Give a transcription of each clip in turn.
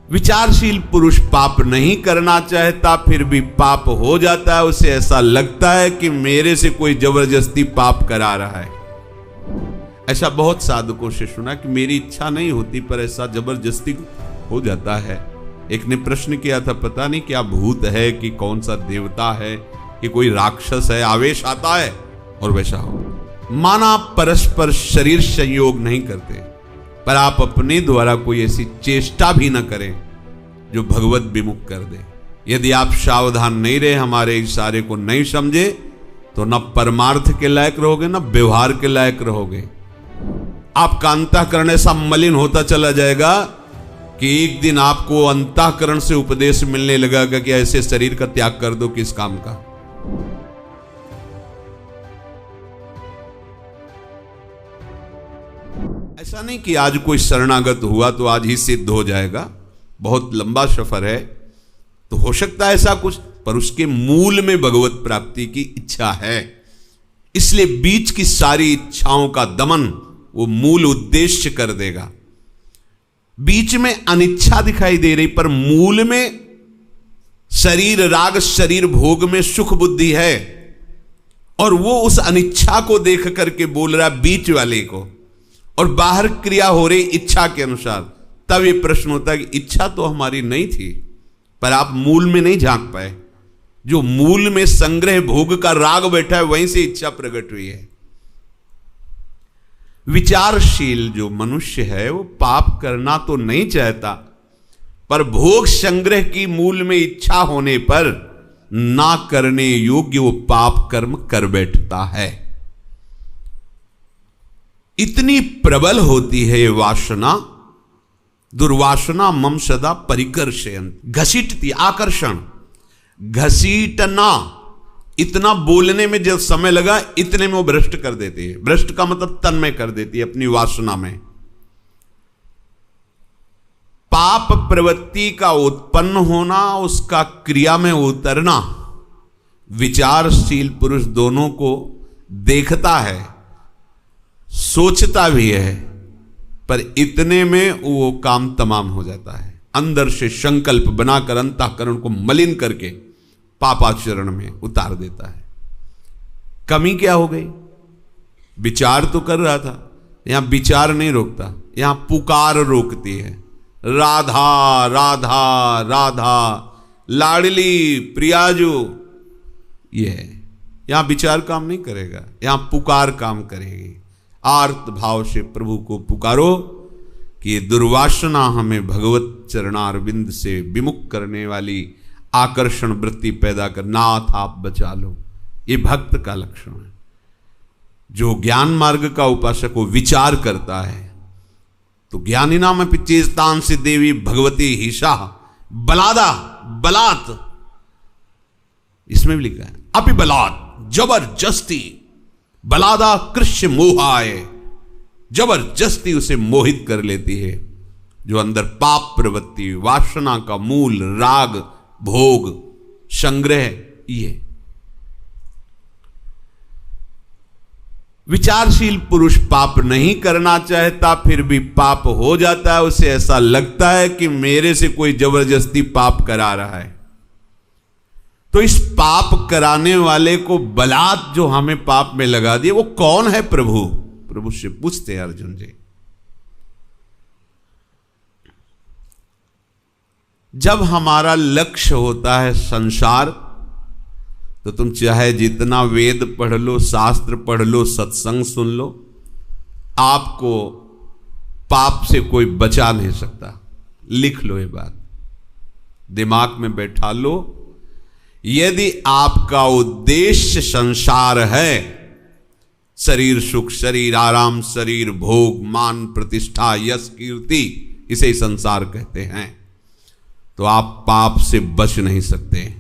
विचारशील पुरुष पाप नहीं करना चाहता, फिर भी पाप हो जाता है। उसे ऐसा लगता है कि मेरे से कोई जबरदस्ती पाप करा रहा है। ऐसा बहुत साधकों से सुना कि मेरी इच्छा नहीं होती पर ऐसा जबरदस्ती हो जाता है। एक ने प्रश्न किया था, पता नहीं क्या भूत है कि कौन सा देवता है कि कोई राक्षस है, आवेश आता है और वैसा हो। माना परस्पर शरीर संयोग नहीं करते, पर आप अपने द्वारा कोई ऐसी चेष्टा भी न करें जो भगवत विमुख कर दे। यदि आप सावधान नहीं रहे, हमारे इशारे को नहीं समझे, तो न परमार्थ के लायक रहोगे न व्यवहार के लायक रहोगे। आपका अंतःकरण ऐसा मलिन होता चला जाएगा कि एक दिन आपको अंतःकरण से उपदेश मिलने लगेगा कि ऐसे शरीर का त्याग कर दो, किस काम का। ऐसा नहीं कि आज कोई शरणागत हुआ तो आज ही सिद्ध हो जाएगा, बहुत लंबा सफर है। तो हो सकता है ऐसा कुछ, पर उसके मूल में भगवत प्राप्ति की इच्छा है। इसलिए बीच की सारी इच्छाओं का दमन वो मूल उद्देश्य कर देगा। बीच में अनिच्छा दिखाई दे रही, पर मूल में शरीर राग, शरीर भोग में सुख बुद्धि है, और वो उस अनिच्छा को देख करके बोल रहा बीच वाले को, और बाहर क्रिया हो रही इच्छा के अनुसार। तब ये प्रश्न होता है कि इच्छा तो हमारी नहीं थी, पर आप मूल में नहीं झांक पाए। जो मूल में संग्रह भोग का राग बैठा है, वहीं से इच्छा प्रकट हुई है। विचारशील जो मनुष्य है वो पाप करना तो नहीं चाहता, पर भोग संग्रह की मूल में इच्छा होने पर ना करने योग्य वो पाप कर्म कर बैठता है। इतनी प्रबल होती है ये वासना। दुर्वासना मम सदा परिकर्षयन्, घसीटती, आकर्षण, घसीटना। इतना बोलने में जब समय लगा, इतने में वो भ्रष्ट कर देती है। भ्रष्ट का मतलब तन्मय कर देती है अपनी वासना में। पाप प्रवृत्ति का उत्पन्न होना, उसका क्रिया में उतरना, विचारशील पुरुष दोनों को देखता है, सोचता भी है, पर इतने में वो काम तमाम हो जाता है। अंदर से संकल्प बनाकर अंतःकरण को मलिन करके पापाचरण में उतार देता है। कमी क्या हो गई? विचार तो कर रहा था, यहां विचार नहीं रोकता, यहां पुकार रोकती है। राधा राधा राधा, लाडली प्रियाजू। ये है, यहां विचार काम नहीं करेगा, यहां पुकार काम करेगी। आर्त भाव से प्रभु को पुकारो कि ये दुर्वासना हमें भगवत चरणारविंद से विमुख करने वाली आकर्षण वृत्ति पैदा कर, नाथ आप बचा लो। ये भक्त का लक्षण है। जो ज्ञान मार्ग का उपासक वो विचार करता है, तो ज्ञानी नाम अपि चेतांसि देवी भगवती हिषा बलादा, बलात्, इसमें भी लिखा है अपि बलात्, जबरदस्ती। बलादा कृष्ण मोहाय, जबरदस्ती उसे मोहित कर लेती है। जो अंदर पाप प्रवृत्ति, वासना का मूल राग, भोग, संग्रह, ये विचारशील पुरुष पाप नहीं करना चाहता, फिर भी पाप हो जाता है। उसे ऐसा लगता है कि मेरे से कोई जबरदस्ती पाप करा रहा है। तो इस पाप कराने वाले को बलात् जो हमें पाप में लगा दिए, वो कौन है? प्रभु। प्रभु से पूछते हैं अर्जुन जी। जब हमारा लक्ष्य होता है संसार, तो तुम चाहे जितना वेद पढ़ लो, शास्त्र पढ़ लो, सत्संग सुन लो, आपको पाप से कोई बचा नहीं सकता। लिख लो ये बात, दिमाग में बैठा लो। यदि आपका उद्देश्य संसार है, शरीर सुख, शरीर आराम, शरीर भोग, मान प्रतिष्ठा, यश कीर्ति, इसे ही संसार कहते हैं, तो आप पाप से बच नहीं सकते।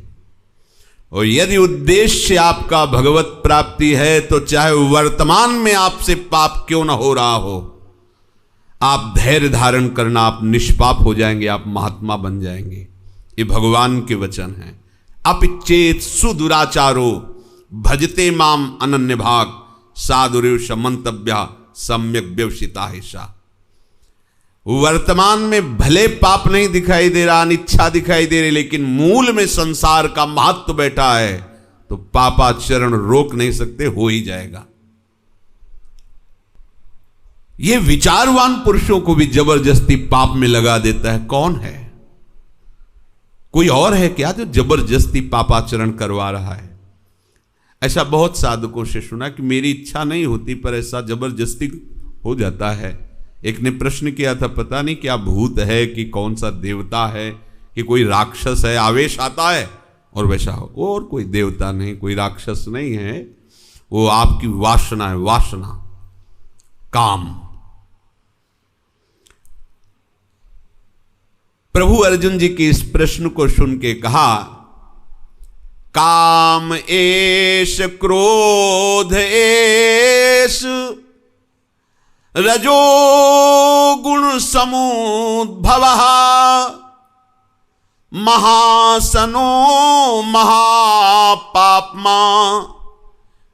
और यदि उद्देश्य आपका भगवत प्राप्ति है, तो चाहे वर्तमान में आपसे पाप क्यों ना हो रहा हो, आप धैर्य धारण करना, आप निष्पाप हो जाएंगे, आप महात्मा बन जाएंगे। ये भगवान के वचन हैं। अपिचेत सुदुराचारो भजते माम अनन्य भाग, साधुरेव समंतव्य सम्यक व्यवसिता हिषा। वर्तमान में भले पाप नहीं दिखाई दे रहा, अनिच्छा दिखाई दे रही, लेकिन मूल में संसार का महत्व बैठा है, तो पापाचरण रोक नहीं सकते, हो ही जाएगा। ये विचारवान पुरुषों को भी जबरदस्ती पाप में लगा देता है। कौन है? कोई और है क्या जो जबरदस्ती पापाचरण करवा रहा है? ऐसा बहुत साधकों से सुना कि मेरी इच्छा नहीं होती पर ऐसा जबरदस्ती हो जाता है। एक ने प्रश्न किया था, पता नहीं क्या भूत है कि कौन सा देवता है कि कोई राक्षस है, आवेश आता है और वैसा हो। वो और कोई देवता नहीं, कोई राक्षस नहीं है, वो आपकी वासना है, वासना, काम। प्रभु अर्जुन जी के इस प्रश्न को सुन के कहा, काम एष क्रोध एष रजो गुण समुद्भवः महासनो महापाप्मा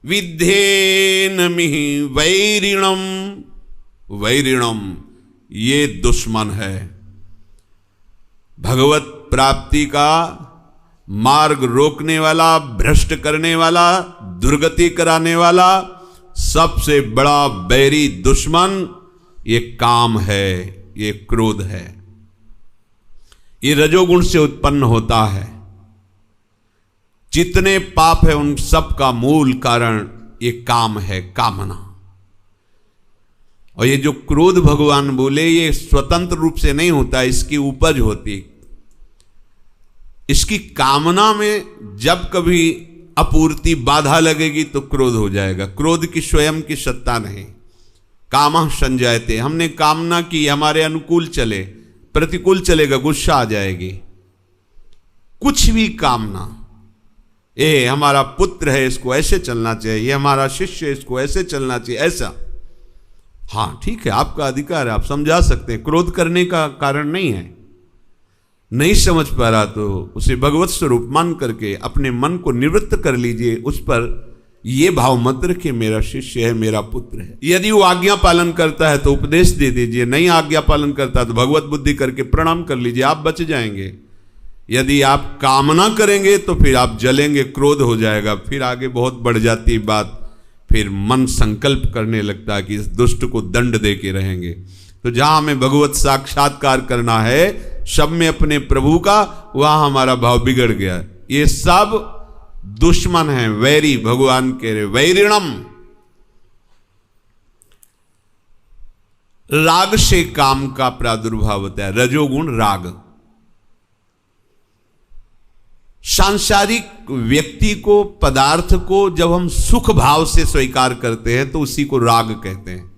विद्धेनमिह वैरिणम। वैरिणम ये दुश्मन है, भगवत प्राप्ति का मार्ग रोकने वाला, भ्रष्ट करने वाला, दुर्गति कराने वाला सबसे बड़ा बैरी दुश्मन ये काम है, ये क्रोध है। ये रजोगुण से उत्पन्न होता है। जितने पाप है उन सब का मूल कारण ये काम है, कामना। और ये जो क्रोध भगवान बोले, ये स्वतंत्र रूप से नहीं होता, इसकी उपज होती। इसकी कामना में जब कभी अपूर्ति बाधा लगेगी तो क्रोध हो जाएगा। क्रोध की स्वयं की सत्ता नहीं। कामः संजायते, हमने कामना की हमारे अनुकूल चले, प्रतिकूल चलेगा, गुस्सा आ जाएगी। कुछ भी कामना, ये हमारा पुत्र है इसको ऐसे चलना चाहिए, ये हमारा शिष्य है इसको ऐसे चलना चाहिए, ऐसा। हाँ ठीक है, आपका अधिकार है, आप समझा सकते हैं, क्रोध करने का कारण नहीं है। नहीं समझ पा रहा तो उसे भगवत स्वरूप मान करके अपने मन को निवृत्त कर लीजिए। उस पर यह भाव मत रखिए मेरा शिष्य है, मेरा पुत्र है। यदि वो आज्ञा पालन करता है तो उपदेश दे दीजिए, नहीं आज्ञा पालन करता तो भगवत बुद्धि करके प्रणाम कर लीजिए, आप बच जाएंगे। यदि आप कामना करेंगे तो फिर आप जलेंगे, क्रोध हो जाएगा, फिर आगे बहुत बढ़ जाती बात। फिर मन संकल्प करने लगता है कि इस दुष्ट को दंड दे के रहेंगे। तो जहां हमें भगवत साक्षात्कार करना है, सब में अपने प्रभु का, वहां हमारा भाव बिगड़ गया। ये सब दुश्मन है, वैरी। भगवान कह रहे वैरिणम। राग से काम का प्रादुर्भाव होता है, रजोगुण राग। सांसारिक व्यक्ति को, पदार्थ को जब हम सुख भाव से स्वीकार करते हैं तो उसी को राग कहते हैं।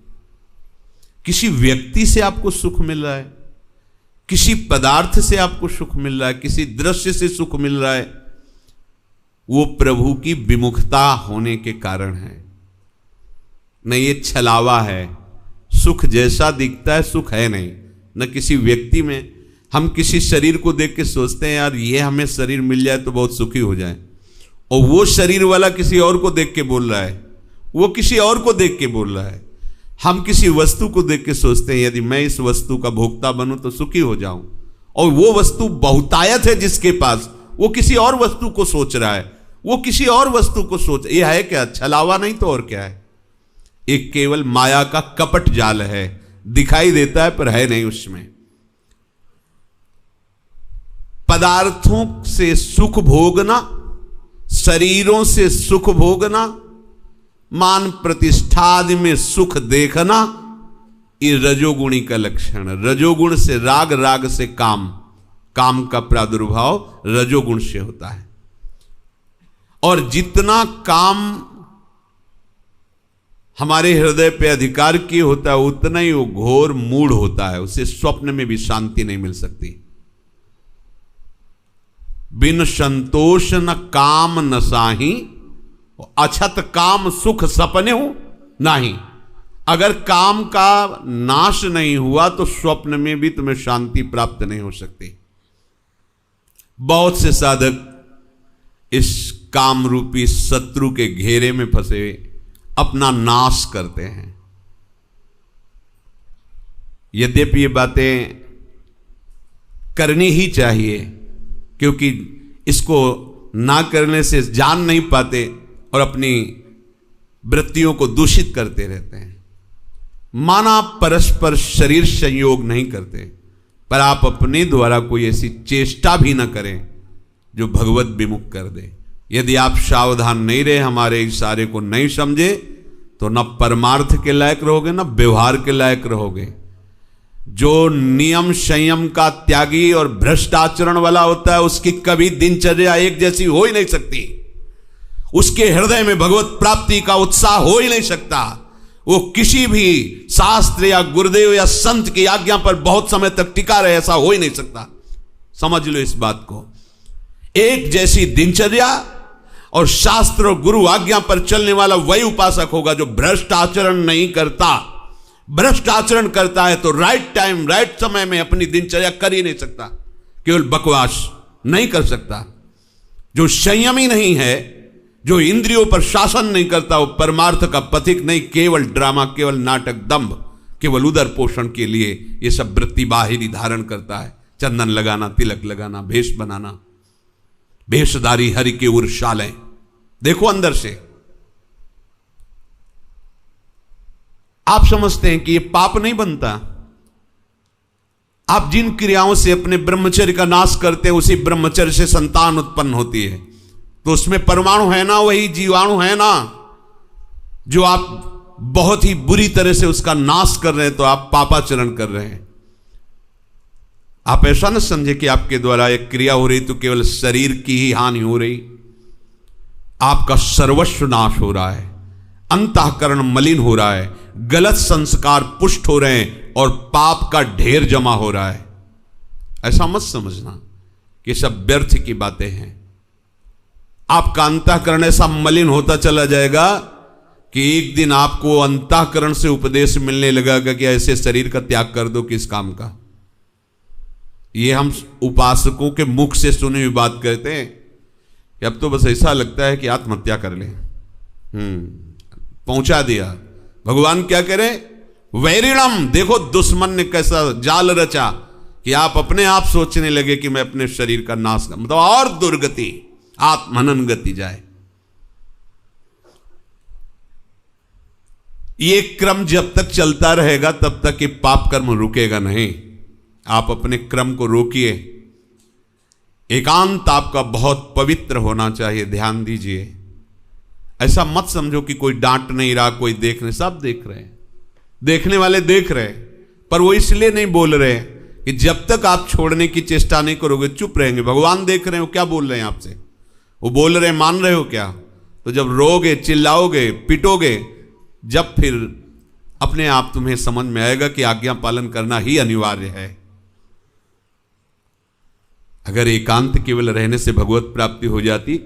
किसी व्यक्ति से आपको सुख मिल रहा है, किसी पदार्थ से आपको सुख मिल रहा है, किसी दृश्य से सुख मिल रहा है, वो प्रभु की विमुखता होने के कारण है। नहीं, ये छलावा है। सुख जैसा दिखता है सुख है नहीं। न किसी व्यक्ति में, हम किसी शरीर को देख के सोचते हैं यार ये हमें शरीर मिल जाए तो बहुत सुखी हो जाए, और वो शरीर वाला किसी और को देख के बोल रहा है, वो किसी और को देख के बोल रहा है। हम किसी वस्तु को देख के सोचते हैं यदि मैं इस वस्तु का भोक्ता बनूं तो सुखी हो जाऊं, और वो वस्तु बहुतायत है जिसके पास, वो किसी और वस्तु को सोच रहा है, वो किसी और वस्तु को सोच। ये है क्या? छलावा नहीं तो और क्या है? एक केवल माया का कपट जाल है, दिखाई देता है पर है नहीं उसमें। पदार्थों से सुख भोगना, शरीरों से सुख भोगना, मान प्रतिष्ठा आदि में सुख देखना, ये रजोगुणी का लक्षण है। रजोगुण से राग, राग से काम, काम का प्रादुर्भाव रजोगुण से होता है। और जितना काम हमारे हृदय पे अधिकार किए होता है उतना ही वो घोर मूढ़ होता है, उसे स्वप्न में भी शांति नहीं मिल सकती। बिन संतोष न काम न साही, अछत काम सुख सपने हो नहीं। अगर काम का नाश नहीं हुआ तो स्वप्न में भी तुम्हें शांति प्राप्त नहीं हो सकती। बहुत से साधक इस काम रूपी शत्रु के घेरे में फंसे अपना नाश करते हैं। यद्यपि ये बातें करनी ही चाहिए, क्योंकि इसको ना करने से जान नहीं पाते और अपनी वृत्तियों को दूषित करते रहते हैं। माना परस्पर शरीर संयोग नहीं करते, पर आप अपने द्वारा कोई ऐसी चेष्टा भी न करें जो भगवत विमुख कर दे। यदि आप सावधान नहीं रहे, हमारे इशारे को नहीं समझे, तो न परमार्थ के लायक रहोगे, न व्यवहार के लायक रहोगे। जो नियम संयम का त्यागी और भ्रष्ट आचरण वाला होता है, उसकी कभी दिनचर्या एक जैसी हो ही नहीं सकती। उसके हृदय में भगवत प्राप्ति का उत्साह हो ही नहीं सकता। वो किसी भी शास्त्र या गुरुदेव या संत की आज्ञा पर बहुत समय तक टिका रहे, ऐसा हो ही नहीं सकता। समझ लो इस बात को। एक जैसी दिनचर्या और शास्त्र और गुरु आज्ञा पर चलने वाला वही उपासक होगा जो भ्रष्ट आचरण नहीं करता। भ्रष्ट आचरण करता है तो राइट टाइम राइट समय में अपनी दिनचर्या कर ही नहीं सकता, केवल बकवास नहीं कर सकता। जो संयमी नहीं है, जो इंद्रियों पर शासन नहीं करता, वो परमार्थ का पथिक नहीं, केवल ड्रामा, केवल नाटक, दंभ, केवल उदर पोषण के लिए ये सब वृत्ति बाहिरी धारण करता है। चंदन लगाना, तिलक लगाना, भेष बनाना, भेषधारी हरि के उर्शालय। देखो अंदर से आप समझते हैं कि ये पाप नहीं बनता। आप जिन क्रियाओं से अपने ब्रह्मचर्य का नाश करते हैं, उसी ब्रह्मचर्य से संतान उत्पन्न होती है। तो उसमें परमाणु है ना, वही जीवाणु है ना, जो आप बहुत ही बुरी तरह से उसका नाश कर रहे हैं, तो आप पापाचरण कर रहे हैं। आप ऐसा न समझे कि आपके द्वारा एक क्रिया हो रही तो केवल शरीर की ही हानि हो रही, आपका सर्वस्व नाश हो रहा है, अंतःकरण मलिन हो रहा है, गलत संस्कार पुष्ट हो रहे हैं और पाप का ढेर जमा हो रहा है। ऐसा मत समझना कि सब व्यर्थ की बातें हैं। आपका अंतःकरण ऐसा मलिन होता चला जाएगा कि एक दिन आपको अंतःकरण से उपदेश मिलने लगेगा कि ऐसे शरीर का त्याग कर दो, किस काम का। ये हम उपासकों के मुख से सुनी हुई बात कहते हैं कि अब तो बस ऐसा लगता है कि आत्महत्या कर ले। पहुंचा दिया। भगवान क्या करे, वैरिणम, देखो दुश्मन ने कैसा जाल रचा कि आप अपने आप सोचने लगे कि मैं अपने शरीर का नाश कर, मतलब और दुर्गति, आत्महनन गति जाए। ये क्रम जब तक चलता रहेगा तब तक ये पाप कर्म रुकेगा नहीं। आप अपने क्रम को रोकिए। एकांत आपका बहुत पवित्र होना चाहिए, ध्यान दीजिए। ऐसा मत समझो कि कोई डांट नहीं रहा, कोई देख नहीं, सब देख रहे हैं, देखने वाले देख रहे हैं, पर वो इसलिए नहीं बोल रहे कि जब तक आप छोड़ने की चेष्टा नहीं करोगे चुप रहेंगे। भगवान देख रहे हो क्या बोल रहे हैं आपसे, वो बोल रहे हैं, मान रहे हो क्या? तो जब रोगे, चिल्लाओगे, पिटोगे, जब फिर अपने आप तुम्हें समझ में आएगा कि आज्ञा पालन करना ही अनिवार्य है। अगर एकांत केवल रहने से भगवत प्राप्ति हो जाती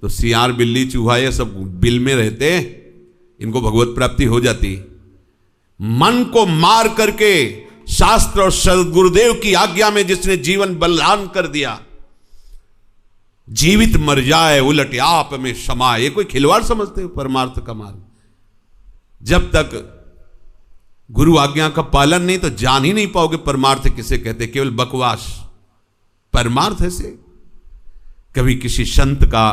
तो सियार, बिल्ली, चूहा ये सब बिल में रहते, इनको भगवत प्राप्ति हो जाती। मन को मार करके शास्त्र और सदगुरुदेव की आज्ञा में जिसने जीवन बलिदान कर दिया, जीवित मर जाए उलट आप में समाए, ये कोई खिलवाड़ समझते हो परमार्थ का मार्ग? जब तक गुरु आज्ञा का पालन नहीं तो जान ही नहीं पाओगे परमार्थ किसे कहते। केवल बकवास। परमार्थ ऐसे कभी किसी संत का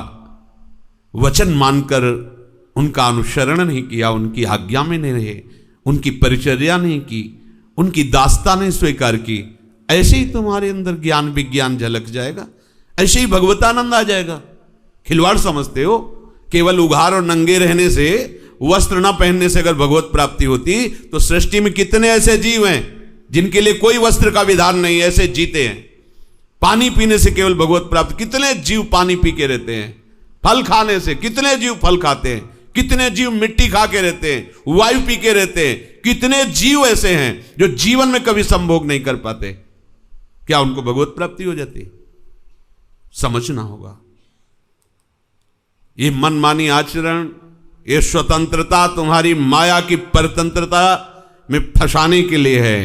वचन मानकर उनका अनुसरण नहीं किया, उनकी आज्ञा में नहीं रहे, उनकी परिचर्या नहीं की, उनकी दास्ता नहीं स्वीकार की, ऐसे ही तुम्हारे अंदर ज्ञान विज्ञान झलक जाएगा, ऐसे ही भगवतानंद आ जाएगा। खिलवाड़ समझते हो? केवल उघार और नंगे रहने से, वस्त्र ना पहनने से अगर भगवत प्राप्ति होती तो सृष्टि में कितने ऐसे जीव हैं जिनके लिए कोई वस्त्र का विधान नहीं, ऐसे जीते हैं। पानी पीने से केवल भगवत प्राप्त, कितने जीव पानी पी के रहते हैं। फल खाने से कितने जीव फल खाते हैं, कितने जीव मिट्टी खा के रहते हैं, वायु पी के रहते हैं। कितने जीव ऐसे हैं जो जीवन में कभी संभोग नहीं कर पाते, क्या उनको भगवत प्राप्ति हो जाती? समझना होगा। ये मनमानी आचरण, ये स्वतंत्रता तुम्हारी माया की परतंत्रता में फंसाने के लिए है।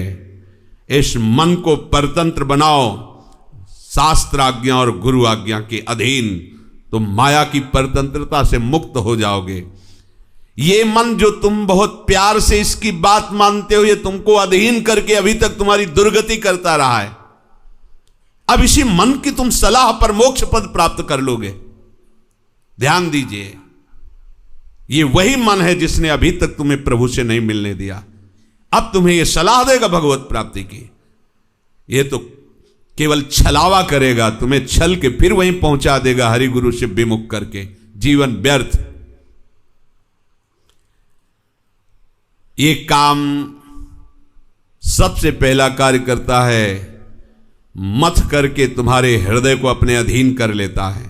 इस मन को परतंत्र बनाओ शास्त्र आज्ञा और गुरु आज्ञा के अधीन, तो माया की परतंत्रता से मुक्त हो जाओगे। ये मन जो तुम बहुत प्यार से इसकी बात मानते हो, ये तुमको अधीन करके अभी तक तुम्हारी दुर्गति करता रहा है। अब इसी मन की तुम सलाह पर मोक्ष पद प्राप्त कर लोगे। ध्यान दीजिए, ये वही मन है जिसने अभी तक तुम्हें प्रभु से नहीं मिलने दिया। अब तुम्हें यह सलाह देगा भगवत प्राप्ति की। यह तो केवल छलावा करेगा, तुम्हें छल के फिर वहीं पहुंचा देगा, हरि गुरु से विमुख करके, जीवन व्यर्थ। ये काम सबसे पहला कार्य करता है, मथ करके तुम्हारे हृदय को अपने अधीन कर लेता है।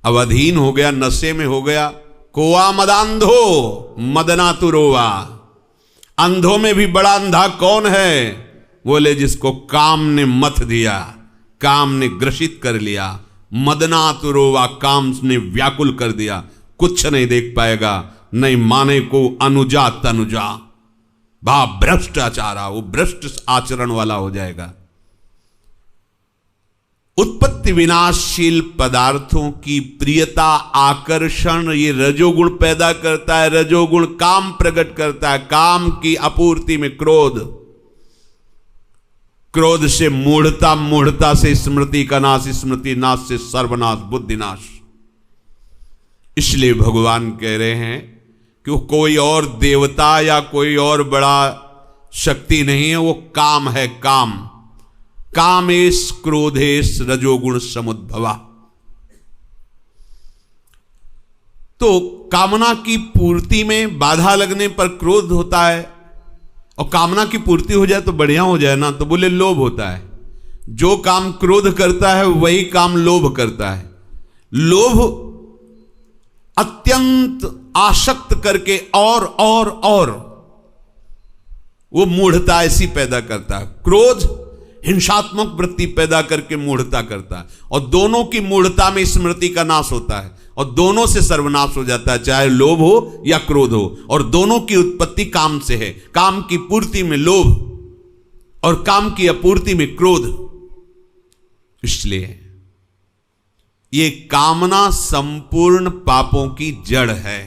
अब अधीन हो गया, नशे में हो गया। कोआ मदांधो मदना तु रोवा। अंधों में भी बड़ा अंधा कौन है? बोले जिसको काम ने मथ दिया, काम ने ग्रसित कर लिया। मदना तु रोवा, काम ने व्याकुल कर दिया, कुछ नहीं देख पाएगा, नहीं माने को अनुजा तनुजा। भा भ्रष्टाचारा, वो भ्रष्ट आचरण वाला हो जाएगा। उत्पत्ति विनाशशील पदार्थों की प्रियता, आकर्षण, ये रजोगुण पैदा करता है। रजोगुण काम प्रकट करता है। काम की आपूर्ति में क्रोध, क्रोध से मूढ़ता, मूढ़ता से स्मृति का नाश, स्मृति नाश से सर्वनाश, बुद्धिनाश। इसलिए भगवान कह रहे हैं कि वो कोई और देवता या कोई और बड़ा शक्ति नहीं है, वो काम है। काम कामेश क्रोधेश रजोगुण समुद्भवा। तो कामना की पूर्ति में बाधा लगने पर क्रोध होता है, और कामना की पूर्ति हो जाए तो बढ़िया हो जाए ना, तो बोले लोभ होता है। जो काम क्रोध करता है वही काम लोभ करता है। लोभ अत्यंत आसक्त करके और वो मूढ़ता ऐसी पैदा करता है। क्रोध हिंसात्मक वृत्ति पैदा करके मूढ़ता करता है, और दोनों की मूढ़ता में स्मृति का नाश होता है, और दोनों से सर्वनाश हो जाता है, चाहे लोभ हो या क्रोध हो। और दोनों की उत्पत्ति काम से है। काम की पूर्ति में लोभ और काम की अपूर्ति में क्रोध। इसलिए ये कामना संपूर्ण पापों की जड़ है।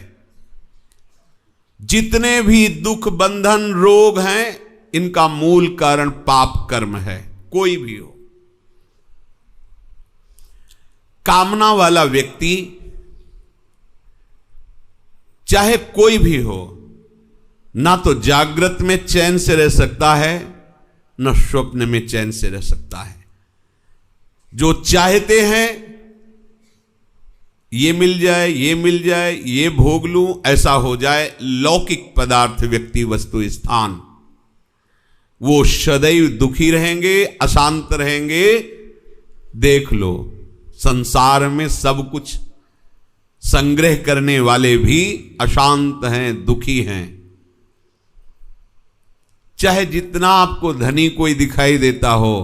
जितने भी दुख, बंधन, रोग हैं, इनका मूल कारण पाप कर्म है, कोई भी हो। कामना वाला व्यक्ति चाहे कोई भी हो, ना तो जागृत में चैन से रह सकता है, न स्वप्न में चैन से रह सकता है। जो चाहते हैं ये मिल जाए, ये मिल जाए, ये भोग लूं, ऐसा हो जाए, लौकिक पदार्थ, व्यक्ति, वस्तु, स्थान, वो सदैव दुखी रहेंगे, अशांत रहेंगे। देख लो, संसार में सब कुछ संग्रह करने वाले भी अशांत हैं, दुखी हैं। चाहे जितना आपको धनी कोई दिखाई देता हो,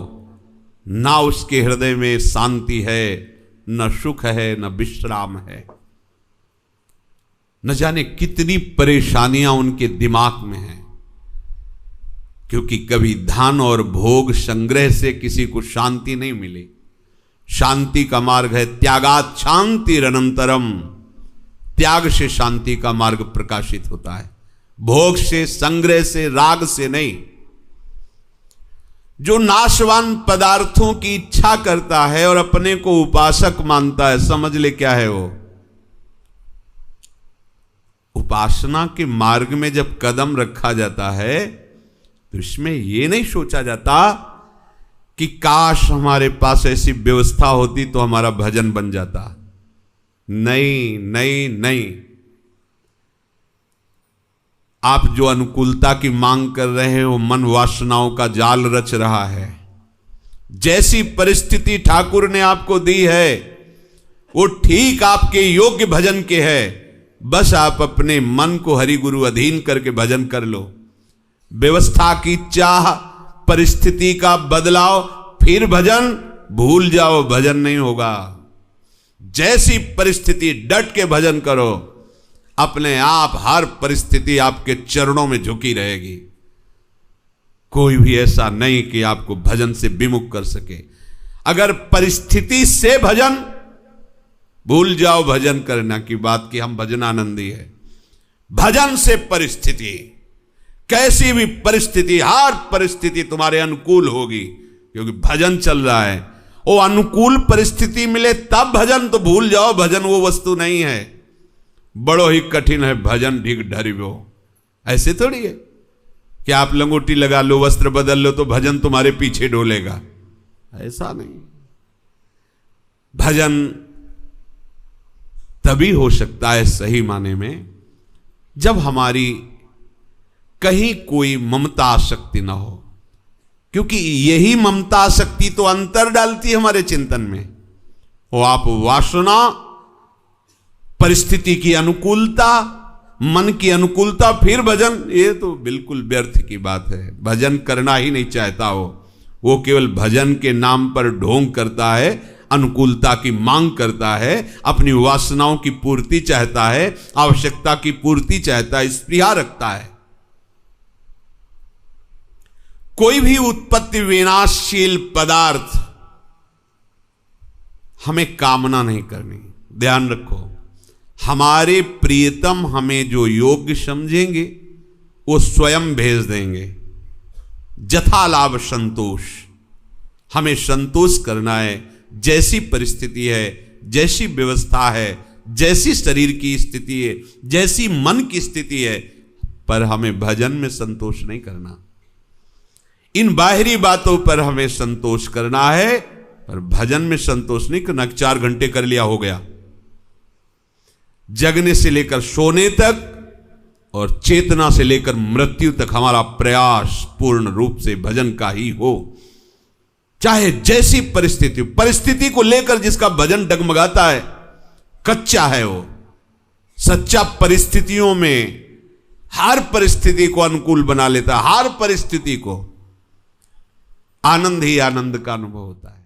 ना उसके हृदय में शांति है, न सुख है, न विश्राम है। न जाने कितनी परेशानियां उनके दिमाग में हैं, क्योंकि कभी धन और भोग संग्रह से किसी को शांति नहीं मिली। शांति का मार्ग है त्यागात् शांतिरनंतरम। त्याग से शांति का मार्ग प्रकाशित होता है, भोग से, संग्रह से, राग से नहीं। जो नाशवान पदार्थों की इच्छा करता है और अपने को उपासक मानता है, समझ ले क्या है वो। उपासना के मार्ग में जब कदम रखा जाता है तो इसमें यह नहीं सोचा जाता कि काश हमारे पास ऐसी व्यवस्था होती तो हमारा भजन बन जाता। नहीं नहीं नहीं। आप जो अनुकूलता की मांग कर रहे हो, मन वासनाओं का जाल रच रहा है। जैसी परिस्थिति ठाकुर ने आपको दी है वो ठीक आपके योग्य भजन के है। बस आप अपने मन को हरि गुरु अधीन करके भजन कर लो। व्यवस्था की चाह, परिस्थिति का बदलाव, फिर भजन भूल जाओ, भजन नहीं होगा। जैसी परिस्थिति डट के भजन करो, अपने आप हर परिस्थिति आपके चरणों में झुकी रहेगी। कोई भी ऐसा नहीं कि आपको भजन से विमुख कर सके। अगर परिस्थिति से भजन, भूल जाओ भजन करना की बात कि हम भजनानंदी है। भजन से परिस्थिति, कैसी भी परिस्थिति, हर परिस्थिति तुम्हारे अनुकूल होगी, क्योंकि भजन चल रहा है। वो अनुकूल परिस्थिति मिले तब भजन, तो भूल जाओ भजन वो वस्तु नहीं है। बड़ो ही कठिन है भजन ढीक ढरिबो। ऐसे थोड़ी है कि आप लंगोटी लगा लो, वस्त्र बदल लो तो भजन तुम्हारे पीछे डोलेगा, ऐसा नहीं। भजन तभी हो सकता है सही माने में जब हमारी कहीं कोई ममता आसक्ति ना हो, क्योंकि यही ममता आसक्ति तो अंतर डालती है हमारे चिंतन में। वो आप वासना, परिस्थिति की अनुकूलता, मन की अनुकूलता, फिर भजन, ये तो बिल्कुल व्यर्थ की बात है। भजन करना ही नहीं चाहता वो केवल भजन के नाम पर ढोंग करता है, अनुकूलता की मांग करता है, अपनी वासनाओं की पूर्ति चाहता है, आवश्यकता की पूर्ति चाहता है, स्पृहा रखता है। कोई भी उत्पत्ति विनाशशील पदार्थ हमें कामना नहीं करनी। ध्यान रखो, हमारे प्रियतम हमें जो योग्य समझेंगे वो स्वयं भेज देंगे। जथा लाभ संतोष, हमें संतोष करना है। जैसी परिस्थिति है, जैसी व्यवस्था है, जैसी शरीर की स्थिति है, जैसी मन की स्थिति है, पर हमें भजन में संतोष नहीं करना। इन बाहरी बातों पर हमें संतोष करना है, पर भजन में संतोष नहीं करना। 4 घंटे कर लिया हो गया। जगने से लेकर सोने तक और चेतना से लेकर मृत्यु तक हमारा प्रयास पूर्ण रूप से भजन का ही हो। चाहे जैसी परिस्थिति को लेकर जिसका भजन डगमगाता है, कच्चा है वो। सच्चा परिस्थितियों में हर परिस्थिति को अनुकूल बना लेता है, हर परिस्थिति को आनंद ही आनंद का अनुभव होता है।